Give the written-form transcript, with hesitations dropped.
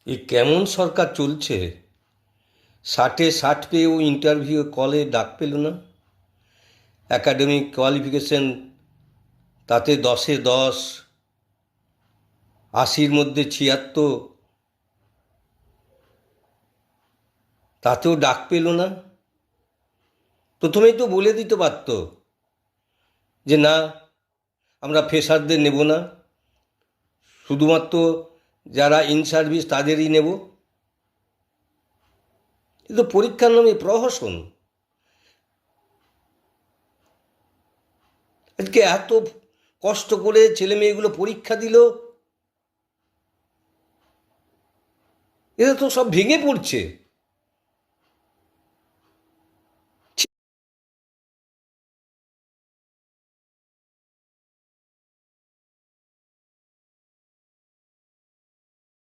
এ কেমন সরকার চলছে? 60-এ 60 পেয়েও ইন্টারভিউ কলে ডাক পেল না। একাডেমিক কোয়ালিফিকেশন তাতে 10-এ 10, 80-র মধ্যে 76, তাতেও ডাক পেল না। প্রথমেই তো বলে দিতে পারত যে না, আমরা ফ্রেশারদের নেব না, শুধুমাত্র যারা ইন সার্ভিস তাদেরই নেব। এ তো পরীক্ষার নামে প্রহসন। আজকে এত কষ্ট করে ছেলে মেয়েগুলো পরীক্ষা দিল, এরা তো সব ভেঙে পড়ছে।